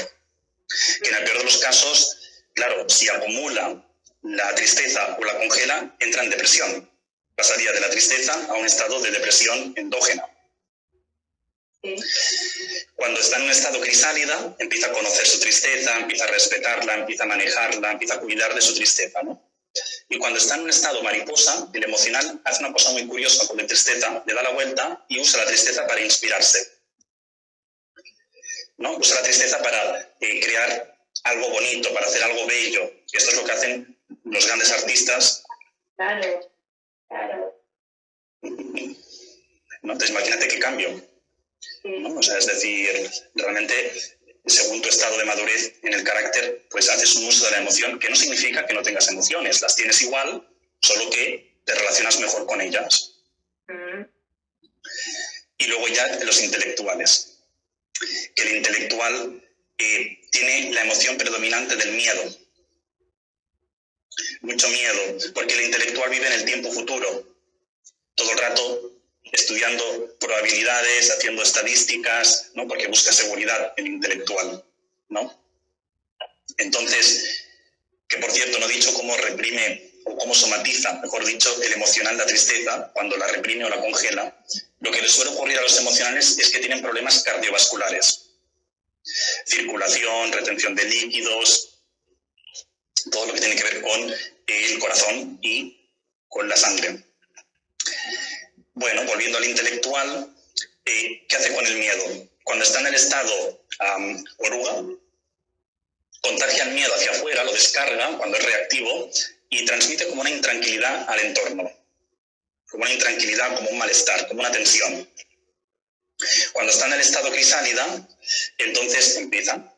que en el peor de los casos, claro, si acumula la tristeza o la congela, entra en depresión. Pasaría de la tristeza a un estado de depresión endógena. Sí. Cuando está en un estado crisálida, empieza a conocer su tristeza, empieza a respetarla, empieza a manejarla, empieza a cuidar de su tristeza, ¿no? Y cuando está en un estado mariposa, el emocional hace una cosa muy curiosa con la tristeza, le da la vuelta y usa la tristeza para inspirarse, ¿no? Usa la tristeza para crear algo bonito, para hacer algo bello. Y esto es lo que hacen los grandes artistas. Claro. ¿No? Entonces, imagínate qué cambio. ¿No? O sea, es decir, realmente, según tu estado de madurez en el carácter, pues haces un uso de la emoción, que no significa que no tengas emociones, las tienes igual, solo que te relacionas mejor con ellas. Y luego ya los intelectuales. Que el intelectual tiene la emoción predominante del miedo. Mucho miedo, porque el intelectual vive en el tiempo futuro. Todo el rato estudiando probabilidades, haciendo estadísticas, ¿no? Porque busca seguridad el intelectual, ¿no? Entonces, que por cierto no he dicho cómo reprime o cómo somatiza, mejor dicho, el emocional, la tristeza, cuando la reprime o la congela. Lo que les suele ocurrir a los emocionales es que tienen problemas cardiovasculares. Circulación, retención de líquidos, todo lo que tiene que ver con el corazón y con la sangre. Bueno, volviendo al intelectual, ¿qué hace con el miedo? Cuando está en el estado oruga, contagia el miedo hacia afuera, lo descarga cuando es reactivo y transmite como una intranquilidad al entorno. Como una intranquilidad, como un malestar, como una tensión. Cuando está en el estado crisálida, entonces empieza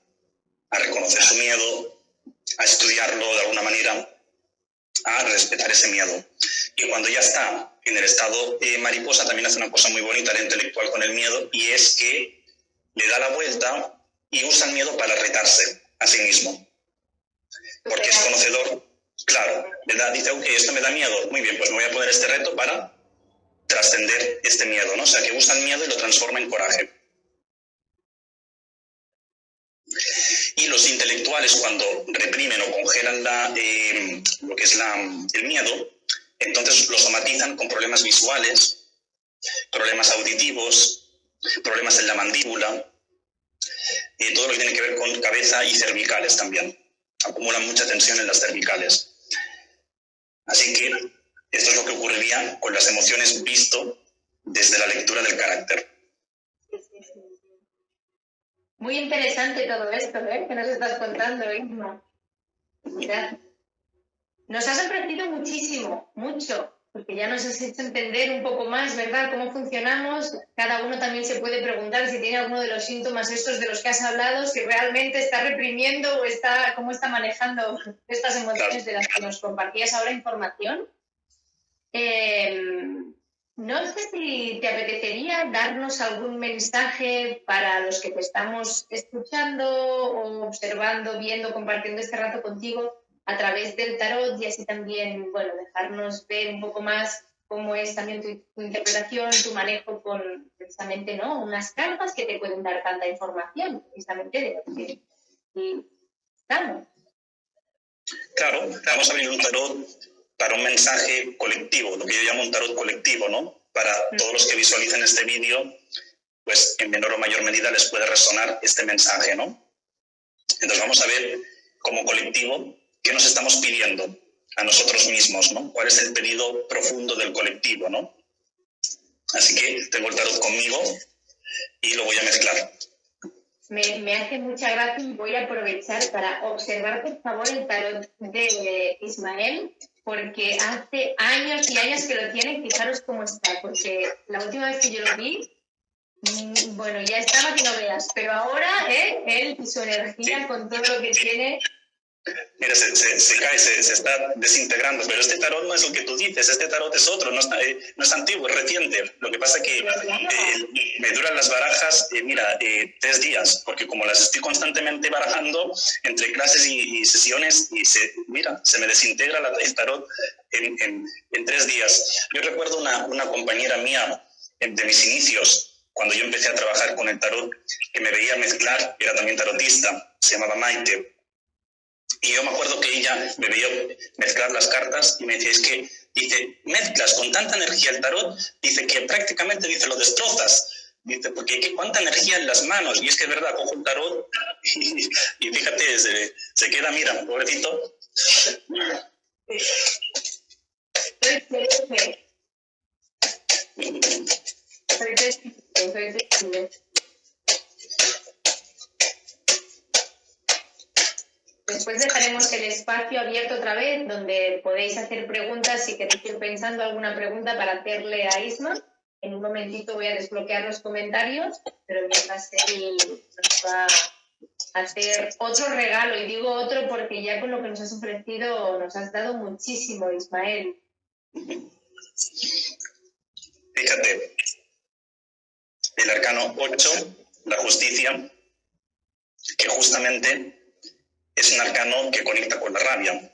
a reconocer su miedo, a estudiarlo de alguna manera, a respetar ese miedo. Y cuando ya está en el estado mariposa, también hace una cosa muy bonita el intelectual con el miedo, y es que le da la vuelta y usa el miedo para retarse a sí mismo. Porque es conocedor, claro, dice, ok, esto me da miedo, muy bien, pues me voy a poner este reto para trascender este miedo, ¿no? O sea, que usa el miedo y lo transforma en coraje. Y los intelectuales, cuando reprimen o congelan lo que es el miedo, entonces lo somatizan con problemas visuales, problemas auditivos, problemas en la mandíbula, todo lo que tiene que ver con cabeza y cervicales también. Acumulan mucha tensión en las cervicales. Así que esto es lo que ocurriría con las emociones visto desde la lectura del carácter. Muy interesante todo esto, que nos estás contando, Isma. Mira, nos ha sorprendido muchísimo, mucho, porque ya nos has hecho entender un poco más, ¿verdad?, cómo funcionamos. Cada uno también se puede preguntar si tiene alguno de los síntomas estos de los que has hablado, si realmente está reprimiendo o cómo está manejando estas emociones de las que nos compartías ahora información. No sé si te apetecería darnos algún mensaje para los que te estamos escuchando o observando, viendo, compartiendo este rato contigo a través del tarot, y así también, bueno, dejarnos ver un poco más cómo es también tu interpretación, tu manejo con precisamente, ¿no?, unas cartas que te pueden dar tanta información, precisamente de lo que estamos. Claro, vamos a abrir un tarot para un mensaje colectivo, lo que yo llamo un tarot colectivo, ¿no? Para todos los que visualicen este vídeo, pues en menor o mayor medida les puede resonar este mensaje, ¿no? Entonces vamos a ver como colectivo qué nos estamos pidiendo a nosotros mismos, ¿no? ¿Cuál es el pedido profundo del colectivo, ¿no? Así que tengo el tarot conmigo y lo voy a mezclar. Me hace mucha gracia y voy a aprovechar para observar, por favor, el tarot de Ismael, porque hace años y años que lo tiene. Fijaros cómo está, porque la última vez que yo lo vi, bueno, ya estaba que no veas, pero ahora él y su energía con todo lo que tiene. Mira, se cae, se está desintegrando, pero este tarot no es lo que tú dices, este tarot es otro, no es antiguo, es reciente. Lo que pasa es que me duran las barajas, 3 días, porque como las estoy constantemente barajando entre clases y sesiones, y se me desintegra el tarot en 3 días. Yo recuerdo una compañera mía de mis inicios, cuando yo empecé a trabajar con el tarot, que me veía mezclar, era también tarotista, se llamaba Maite. Y yo me acuerdo que ella me veía mezclar las cartas y me decía, es que, dice, mezclas con tanta energía el tarot, dice que prácticamente, dice, lo destrozas. Dice, porque hay cuánta energía en las manos. Y es que es verdad, cojo un tarot y fíjate, se queda, mira, pobrecito. Después dejaremos el espacio abierto otra vez, donde podéis hacer preguntas si queréis ir pensando alguna pregunta para hacerle a Isma. En un momentito voy a desbloquear los comentarios, pero mientras él nos va a hacer otro regalo, y digo otro porque ya con lo que nos has ofrecido nos has dado muchísimo, Ismael. Fíjate, el arcano 8, la justicia, que justamente es un arcano que conecta con la rabia.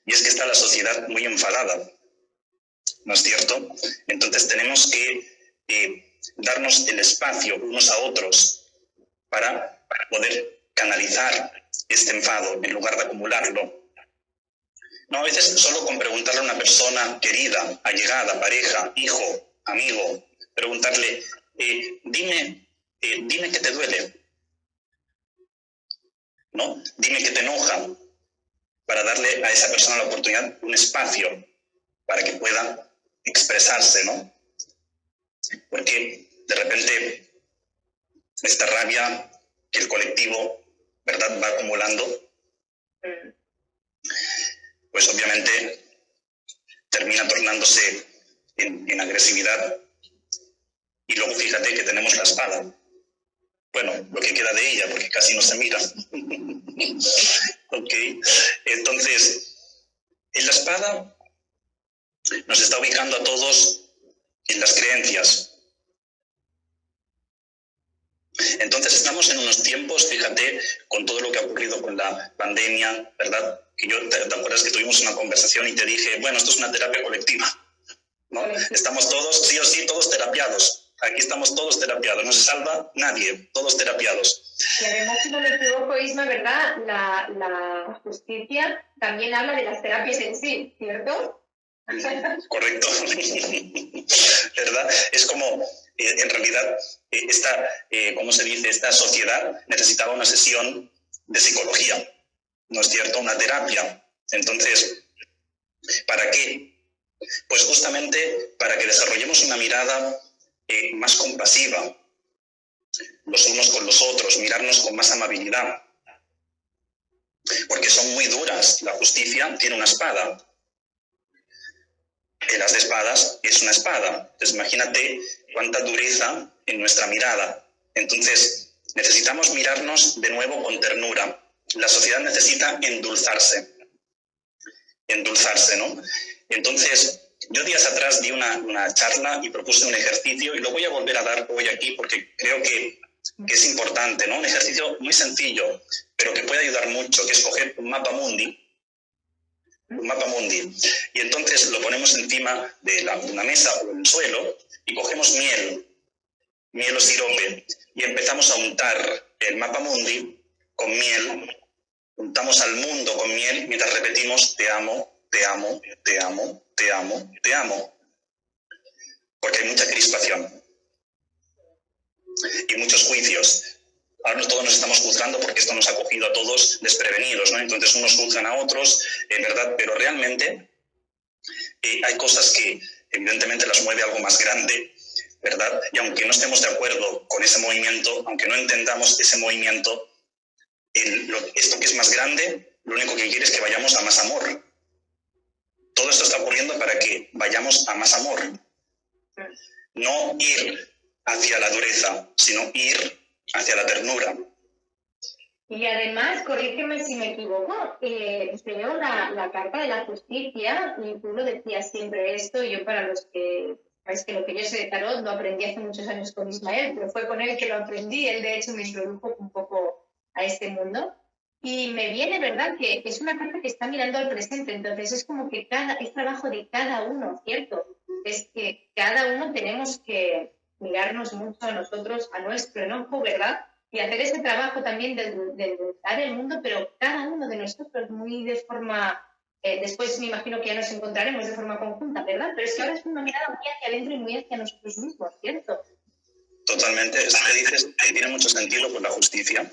Y es que está la sociedad muy enfadada, ¿no es cierto? Entonces tenemos que darnos el espacio unos a otros para poder canalizar este enfado en lugar de acumularlo. No, a veces solo con preguntarle a una persona querida, allegada, pareja, hijo, amigo, preguntarle, dime qué te duele, ¿no? Dime qué te enoja, para darle a esa persona la oportunidad, un espacio para que pueda expresarse, ¿no? Porque de repente esta rabia que el colectivo, ¿verdad?, va acumulando, pues obviamente termina tornándose en agresividad. Y luego fíjate que tenemos la espada. Bueno, lo que queda de ella, porque casi no se mira. Ok, entonces, en la espada nos está ubicando a todos en las creencias. Entonces estamos en unos tiempos, fíjate, con todo lo que ha ocurrido con la pandemia, ¿verdad? Que yo, ¿te acuerdas que tuvimos una conversación y te dije, bueno, esto es una terapia colectiva, ¿no? Estamos todos, sí o sí, todos terapiados. Aquí estamos todos terapiados, no se salva nadie, todos terapiados. Y además, si no me equivoco, Isma, ¿verdad? La justicia también habla de las terapias en sí, ¿cierto? Correcto. ¿Verdad? Es como, en realidad, ¿cómo se dice? Esta sociedad necesitaba una sesión de psicología, ¿no es cierto? Una terapia. Entonces, ¿para qué? Pues justamente para que desarrollemos una mirada más compasiva los unos con los otros, mirarnos con más amabilidad, porque son muy duras. La justicia tiene una espada, el as de espadas es una espada. Entonces imagínate cuánta dureza en nuestra mirada. Entonces necesitamos mirarnos de nuevo con ternura. La sociedad necesita endulzarse, ¿no? Entonces, yo días atrás di una charla y propuse un ejercicio, y lo voy a volver a dar hoy aquí porque creo que es importante, ¿no? Un ejercicio muy sencillo, pero que puede ayudar mucho, que es coger un mapa mundi, y entonces lo ponemos encima de una mesa o en el suelo y cogemos miel o sirope, y empezamos a untar el mapa mundi con miel, untamos al mundo con miel mientras repetimos te amo, te amo, te amo, te amo, te amo. Porque hay mucha crispación y muchos juicios. ahora todos nos estamos juzgando porque esto nos ha cogido a todos desprevenidos, ¿no? Entonces unos juzgan a otros, ¿verdad? Pero realmente hay cosas que evidentemente las mueve algo más grande, ¿verdad? Y aunque no estemos de acuerdo con ese movimiento, aunque no entendamos ese movimiento, esto que es más grande, lo único que quiere es que vayamos a más amor. Todo esto está ocurriendo para que vayamos a más amor. No ir hacia la dureza, sino ir hacia la ternura. Y además, corrígeme si me equivoco, veo la carta de la justicia, y tú lo decías siempre esto, y yo para los que sabéis que lo que yo sé de tarot lo aprendí hace muchos años con Ismael, pero fue con él que lo aprendí, él de hecho me introdujo un poco a este mundo, y me viene, ¿verdad?, que es una carta que está mirando al presente, entonces es como que es trabajo de cada uno, ¿cierto? Es que cada uno tenemos que mirarnos mucho a nosotros, a nuestro enojo, ¿verdad?, y hacer ese trabajo también de dar el mundo, pero cada uno de nosotros muy de forma, después me imagino que ya nos encontraremos de forma conjunta, ¿verdad? Pero es que ahora es una mirada muy hacia adentro y muy hacia nosotros mismos, ¿cierto? Totalmente, esto que dices tiene mucho sentido con la justicia,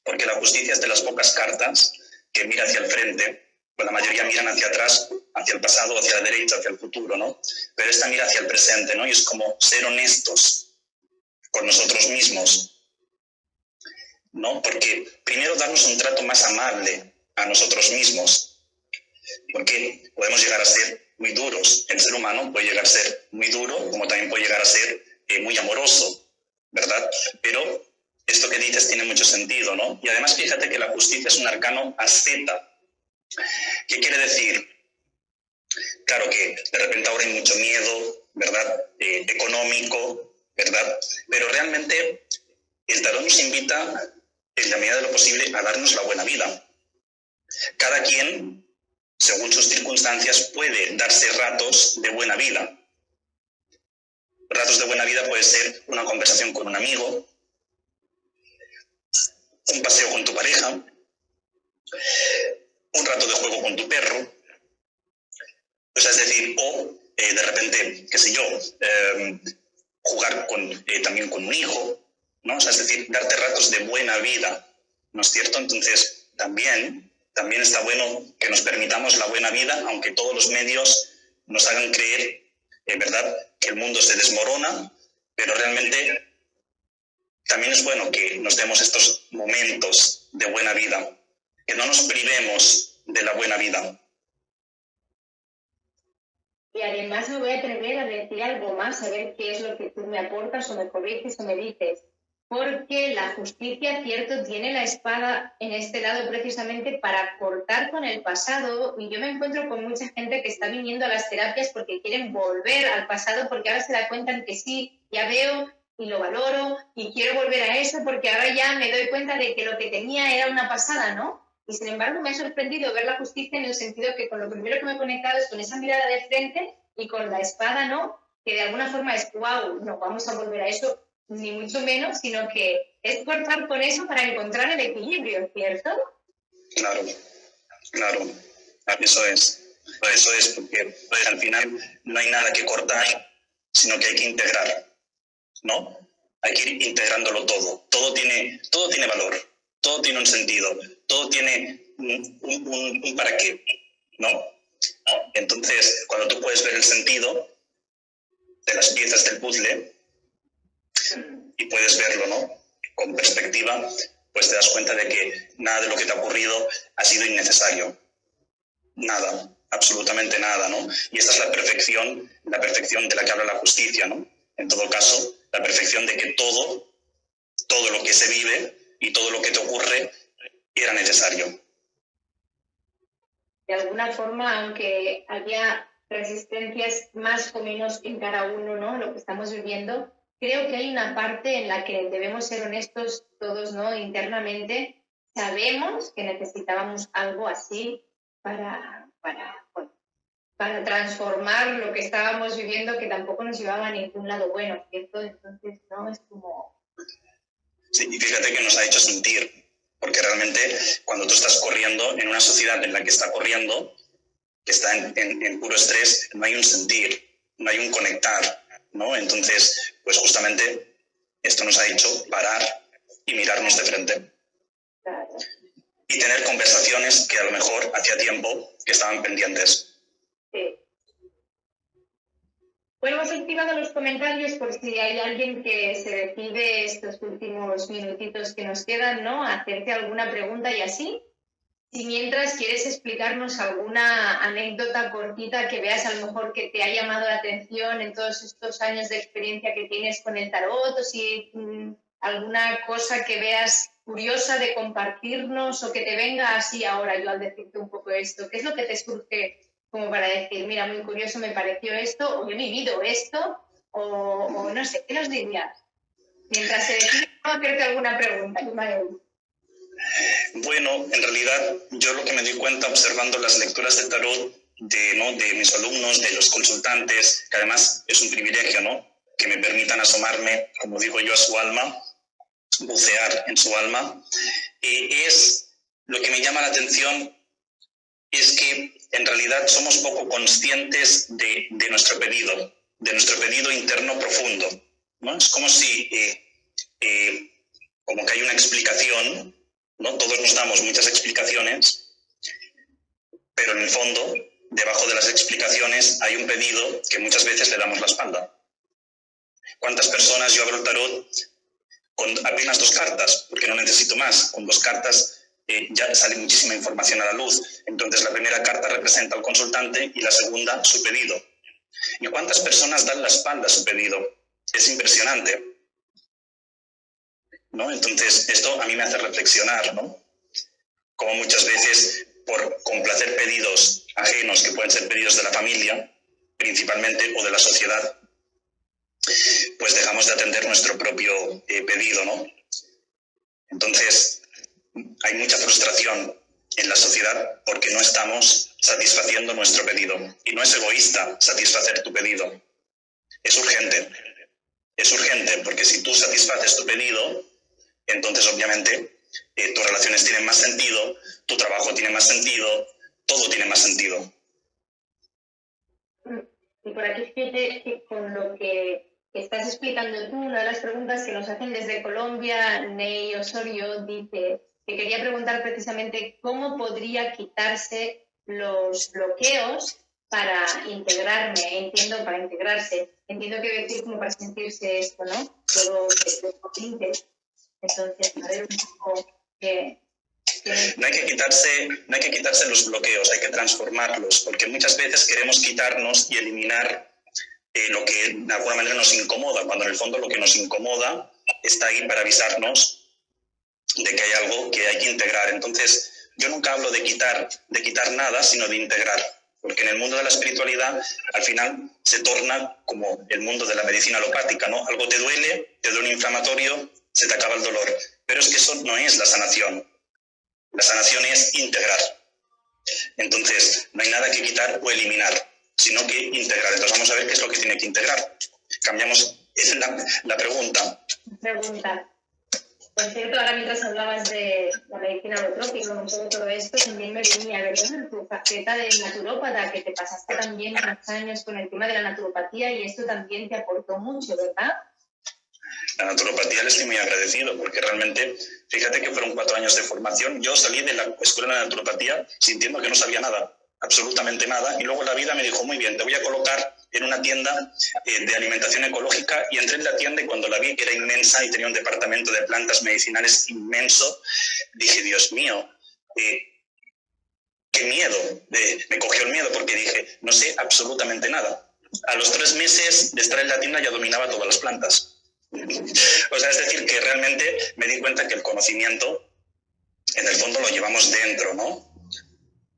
porque la justicia es de las pocas cartas que mira hacia el frente, pues la mayoría miran hacia atrás, hacia el pasado, hacia la derecha, hacia el futuro, ¿no? Pero esta mira hacia el presente, ¿no? Y es como ser honestos con nosotros mismos, ¿no? Porque primero darnos un trato más amable a nosotros mismos, porque podemos llegar a ser muy duros. El ser humano puede llegar a ser muy duro, como también puede llegar a ser muy amoroso, ¿verdad? Pero esto que dices tiene mucho sentido, ¿no? Y además fíjate que la justicia es un arcano asceta. ¿Qué quiere decir? Claro que de repente ahora hay mucho miedo, ¿verdad? Económico, ¿verdad? Pero realmente el tarot nos invita, en la medida de lo posible, a darnos la buena vida. Cada quien, según sus circunstancias, puede darse ratos de buena vida. Ratos de buena vida puede ser una conversación con un amigo, un paseo con tu pareja, un rato de juego con tu perro. O sea, es decir, o de repente, qué sé yo, jugar también con un hijo, ¿no? O sea, es decir, darte ratos de buena vida, ¿no es cierto? Entonces, también está bueno que nos permitamos la buena vida, aunque todos los medios nos hagan creer, ¿verdad?, que el mundo se desmorona, pero realmente también es bueno que nos demos estos momentos de buena vida, que no nos privemos de la buena vida. Y además me voy a atrever a decir algo más, a ver qué es lo que tú me aportas o me corriges o me dices. Porque la justicia, cierto, tiene la espada en este lado precisamente para cortar con el pasado, y yo me encuentro con mucha gente que está viniendo a las terapias porque quieren volver al pasado, porque ahora se da cuenta que sí, ya veo y lo valoro y quiero volver a eso porque ahora ya me doy cuenta de que lo que tenía era una pasada, ¿no? Y sin embargo me ha sorprendido ver la justicia en el sentido que con lo primero que me he conectado es con esa mirada de frente y con la espada, ¿no? Que de alguna forma es, wow, no vamos a volver a eso, ni mucho menos, sino que es cortar con eso para encontrar el equilibrio, ¿cierto? Claro, eso es, porque pues, al final no hay nada que cortar, sino que hay que integrar, ¿no? Hay que ir integrándolo todo. Todo tiene valor, todo tiene un sentido, todo tiene un para qué, ¿no? Entonces, cuando tú puedes ver el sentido de las piezas del puzzle y puedes verlo, ¿no?, con perspectiva, pues te das cuenta de que nada de lo que te ha ocurrido ha sido innecesario. Nada, absolutamente nada, ¿no? Y esta es la perfección de la que habla la justicia, ¿no? En todo caso, la perfección de que todo lo que se vive y todo lo que te ocurre era necesario. De alguna forma, aunque haya resistencias más o menos en cada uno, ¿no?, lo que estamos viviendo, creo que hay una parte en la que debemos ser honestos todos, ¿no?, internamente. Sabemos que necesitábamos algo así para transformar lo que estábamos viviendo, que tampoco nos llevaba a ningún lado bueno, ¿cierto? Entonces, no, es como... Sí, y fíjate que nos ha hecho sentir, porque realmente cuando tú estás corriendo en una sociedad en la que está corriendo, que está en puro estrés, no hay un sentir, no hay un conectar, ¿no? Entonces, pues justamente esto nos ha hecho parar y mirarnos de frente. Claro. Y tener conversaciones que a lo mejor hacía tiempo que estaban pendientes. Sí. Bueno, hemos activado los comentarios por si hay alguien que se decide estos últimos minutitos que nos quedan, ¿no? A hacerte alguna pregunta y así. Si mientras quieres explicarnos alguna anécdota cortita que veas a lo mejor que te ha llamado la atención en todos estos años de experiencia que tienes con el tarot, o si alguna cosa que veas curiosa de compartirnos o que te venga así ahora yo al decirte un poco esto, ¿qué es lo que te surge como para decir, mira, muy curioso me pareció esto, o yo he vivido esto, o no sé, ¿qué nos dirías? Mientras se decide hacerte alguna pregunta, Ismael. Bueno, en realidad yo lo que me di cuenta observando las lecturas de tarot de mis alumnos, de los consultantes, que además es un privilegio, ¿no? Que me permitan asomarme, como digo yo, a su alma, bucear en su alma, es lo que me llama la atención es que en realidad somos poco conscientes de nuestro pedido interno profundo, ¿no? Es como si, como que hay una explicación, ¿no? Todos nos damos muchas explicaciones, pero en el fondo, debajo de las explicaciones, hay un pedido que muchas veces le damos la espalda. ¿Cuántas personas yo abro el tarot con apenas 2 cartas? Porque no necesito más. Con 2 cartas ya sale muchísima información a la luz. Entonces la primera carta representa al consultante y la segunda su pedido. ¿Y cuántas personas dan la espalda a su pedido? Es impresionante, ¿no? Entonces esto a mí me hace reflexionar, ¿no? Como muchas veces por complacer pedidos ajenos, que pueden ser pedidos de la familia, principalmente, o de la sociedad, pues dejamos de atender nuestro propio pedido, ¿no? Entonces, hay mucha frustración en la sociedad porque no estamos satisfaciendo nuestro pedido. Y no es egoísta satisfacer tu pedido. Es urgente. Es urgente porque si tú satisfaces tu pedido, entonces obviamente tus relaciones tienen más sentido, tu trabajo tiene más sentido, todo tiene más sentido. Y por aquí fíjate que con lo que estás explicando tú, una de las preguntas que nos hacen desde Colombia, Ney Osorio, dice que quería preguntar precisamente cómo podría quitarse los bloqueos para integrarme, entiendo, para integrarse. Entiendo que debe decir como para sentirse esto, ¿no? Todo que entonces, a ver un poco No hay que quitarse los bloqueos, hay que transformarlos, porque muchas veces queremos quitarnos y eliminar lo que de alguna manera nos incomoda, cuando en el fondo lo que nos incomoda está ahí para avisarnos de que hay algo que hay que integrar. Entonces, yo nunca hablo de quitar nada, sino de integrar, porque en el mundo de la espiritualidad al final se torna como el mundo de la medicina alopática, ¿no? Algo te duele, te da un inflamatorio, se te acaba el dolor. Pero es que eso no es la sanación. La sanación es integrar. Entonces, no hay nada que quitar o eliminar, sino que integrar. Entonces, vamos a ver qué es lo que tiene que integrar. Cambiamos la pregunta. Por cierto, ahora mientras hablabas de la medicina alotrópica, con todo esto, también me venía, ¿verdad? En tu faceta de naturópata, que te pasaste también unos años con el tema de la naturopatía y esto también te aportó mucho, ¿verdad? La naturopatía le estoy muy agradecido porque realmente, fíjate que fueron 4 años de formación. Yo salí de la escuela de naturopatía sintiendo que no sabía nada, absolutamente nada, y luego la vida me dijo, muy bien, te voy a colocar en una tienda de alimentación ecológica, y entré en la tienda y cuando la vi, que era inmensa y tenía un departamento de plantas medicinales inmenso, dije, Dios mío, qué miedo. Me cogió el miedo porque dije, no sé absolutamente nada. A los 3 meses de estar en la tienda ya dominaba todas las plantas. O sea, es decir, que realmente me di cuenta que el conocimiento, en el fondo, lo llevamos dentro, ¿no?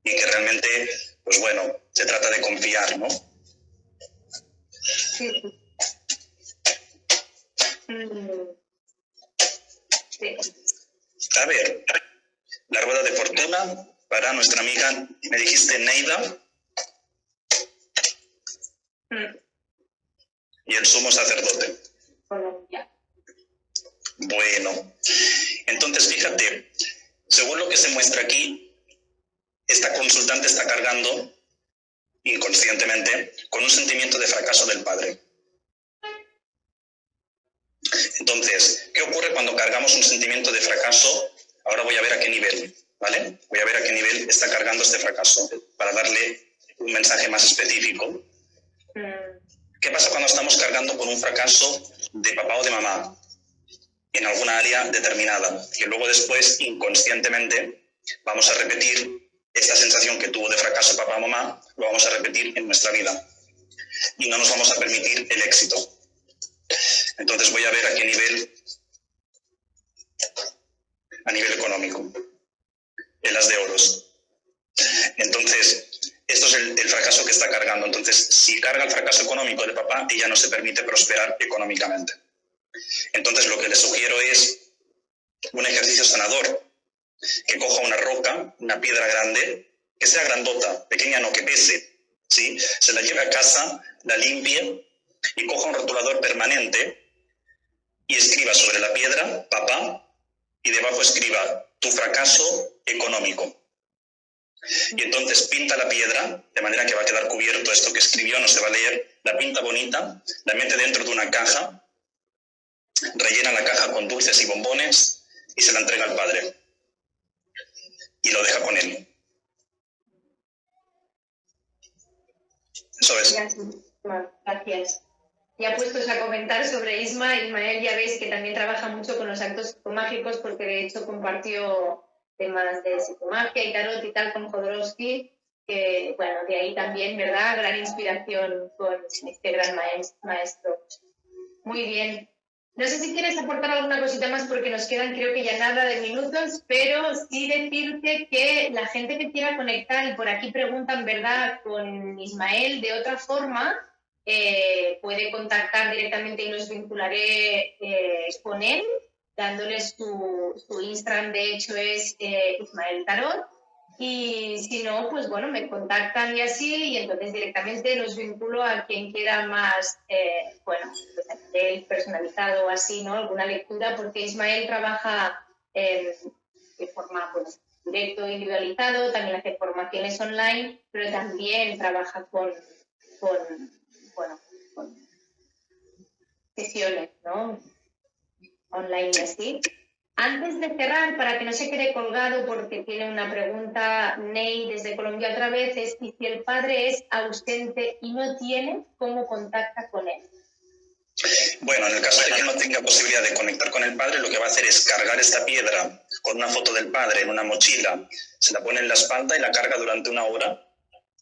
Y que realmente, pues bueno, se trata de confiar, ¿no? Sí. Sí. A ver, la rueda de fortuna para nuestra amiga, me dijiste Neida, y el sumo sacerdote. Colombia. Bueno, entonces fíjate, según lo que se muestra aquí, esta consultante está cargando inconscientemente con un sentimiento de fracaso del padre. Entonces, ¿qué ocurre cuando cargamos un sentimiento de fracaso? Ahora voy a ver a qué nivel, ¿vale? Voy a ver a qué nivel está cargando este fracaso para darle un mensaje más específico. ¿Qué pasa cuando estamos cargando con un fracaso de papá o de mamá en alguna área determinada? Que luego después, inconscientemente, vamos a repetir esta sensación que tuvo de fracaso papá o mamá, lo vamos a repetir en nuestra vida. Y no nos vamos a permitir el éxito. Entonces voy a ver a qué nivel, a nivel económico, el as de oros. Entonces, esto es el fracaso que está cargando. Entonces, si carga el fracaso económico de papá, ella no se permite prosperar económicamente. Entonces, lo que le sugiero es un ejercicio sanador, que coja una roca, una piedra grande, que sea grandota, pequeña no, que pese, ¿sí? Se la lleve a casa, la limpie y coja un rotulador permanente y escriba sobre la piedra, papá, y debajo escriba tu fracaso económico. Y entonces pinta la piedra, de manera que va a quedar cubierto esto que escribió, no se va a leer, la pinta bonita, la mete dentro de una caja, rellena la caja con dulces y bombones y se la entrega al padre. Y lo deja con él. Eso es. Gracias. Ya puestos a comentar sobre Ismael ya veis que también trabaja mucho con los actos psicomágicos, porque de hecho compartió temas de psicomagia y tarot y tal con Jodorowsky, que bueno, de ahí también, ¿verdad? Gran inspiración con este gran maestro. Muy bien. No sé si quieres aportar alguna cosita más porque nos quedan creo que ya nada de minutos, pero sí decirte que la gente que quiera conectar, y por aquí preguntan, ¿verdad?, con Ismael de otra forma, puede contactar directamente y nos vincularé con él, dándoles su Instagram, de hecho es Ismael Tarot. Y si no, pues bueno, me contactan y así, y entonces directamente los vinculo a quien quiera más, bueno, pues a nivel personalizado o así, ¿no? Alguna lectura, porque Ismael trabaja de forma, pues, directo, individualizado, también hace formaciones online, pero también trabaja con sesiones, ¿no? Online y así. Antes de cerrar, para que no se quede colgado, porque tiene una pregunta Ney desde Colombia otra vez, es si el padre es ausente y no tiene, ¿cómo contacta con él? Bueno, en el caso de que no tenga posibilidad de conectar con el padre, lo que va a hacer es cargar esta piedra con una foto del padre en una mochila, se la pone en la espalda y la carga durante 1 hora,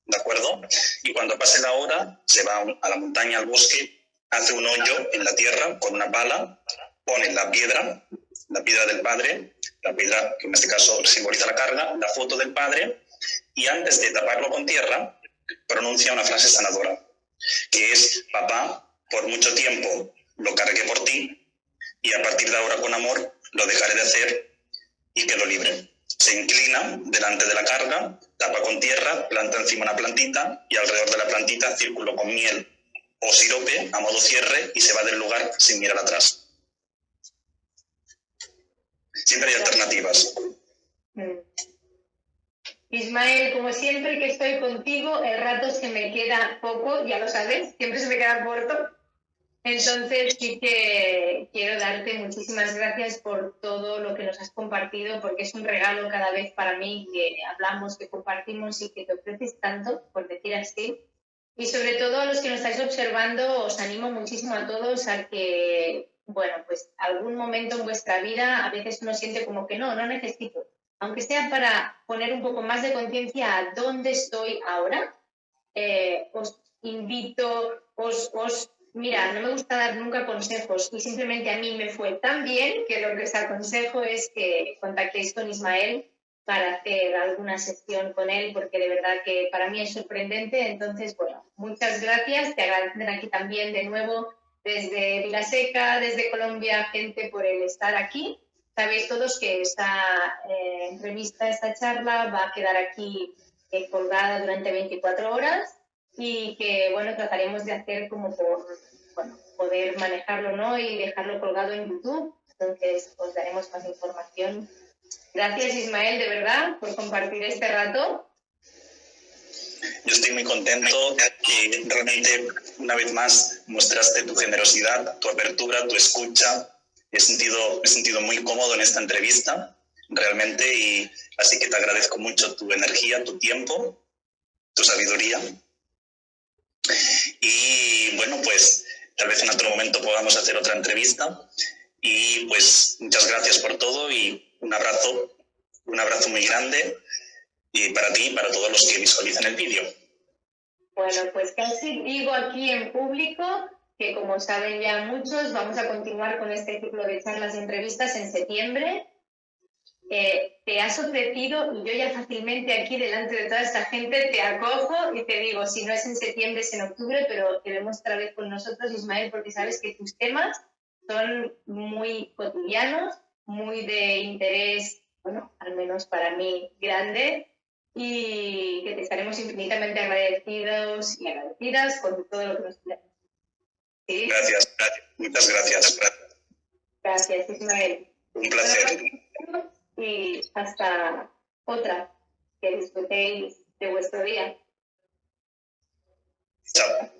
¿de acuerdo? Y cuando pase la hora, se va a la montaña, al bosque, hace un hoyo en la tierra con una pala, pone la piedra del padre, la piedra que en este caso simboliza la carga, la foto del padre, y antes de taparlo con tierra, pronuncia una frase sanadora, que es: papá, por mucho tiempo lo cargué por ti, y a partir de ahora con amor lo dejaré de hacer y quedo libre. Se inclina delante de la carga, tapa con tierra, planta encima una plantita y alrededor de la plantita círculo con miel o sirope a modo cierre y se va del lugar sin mirar atrás. Siempre hay alternativas. Ismael, como siempre que estoy contigo, el rato se me queda poco, ya lo sabes, siempre se me queda corto. Entonces sí que quiero darte muchísimas gracias por todo lo que nos has compartido, porque es un regalo cada vez para mí que hablamos, que compartimos y que te ofreces tanto, por decir así. Y sobre todo a los que nos estáis observando, os animo muchísimo a todos a que, bueno, pues algún momento en vuestra vida a veces uno siente como que no necesito, aunque sea para poner un poco más de conciencia a dónde estoy ahora. Os invito, mira, no me gusta dar nunca consejos y simplemente a mí me fue tan bien que lo que os aconsejo es que contactéis con Ismael para hacer alguna sesión con él, porque de verdad que para mí es sorprendente. Entonces, bueno, muchas gracias. Te agradecen aquí también de nuevo desde Vilaseca, desde Colombia, gente, por el estar aquí. Sabéis todos que esta entrevista, esta charla va a quedar aquí colgada durante 24 horas y que, bueno, trataremos de hacer como por, bueno, poder manejarlo, ¿no? Y dejarlo colgado en YouTube. Entonces, os daremos más información. Gracias, Ismael, de verdad, por compartir este rato. Yo estoy muy contento y realmente una vez más mostraste tu generosidad, tu apertura, tu escucha. Me he sentido muy cómodo en esta entrevista, realmente, y así que te agradezco mucho tu energía, tu tiempo, tu sabiduría. Y bueno, pues tal vez en otro momento podamos hacer otra entrevista. Y pues muchas gracias por todo y un abrazo muy grande y para ti y para todos los que visualizan el vídeo. Bueno, pues casi digo aquí en público que, como saben ya muchos, vamos a continuar con este ciclo de charlas y entrevistas en septiembre. Te has ofrecido y yo ya fácilmente aquí delante de toda esta gente te acojo y te digo, si no es en septiembre es en octubre, pero te vemos otra vez con nosotros, Ismael, porque sabes que tus temas son muy cotidianos, muy de interés, bueno, al menos para mí, grande, y que te estaremos infinitamente agradecidos y agradecidas con todo lo que nos quieras. ¿Sí? Gracias, muchas gracias. Gracias, Ismael. Un placer. Y hasta otra, que disfrutéis de vuestro día. Chao.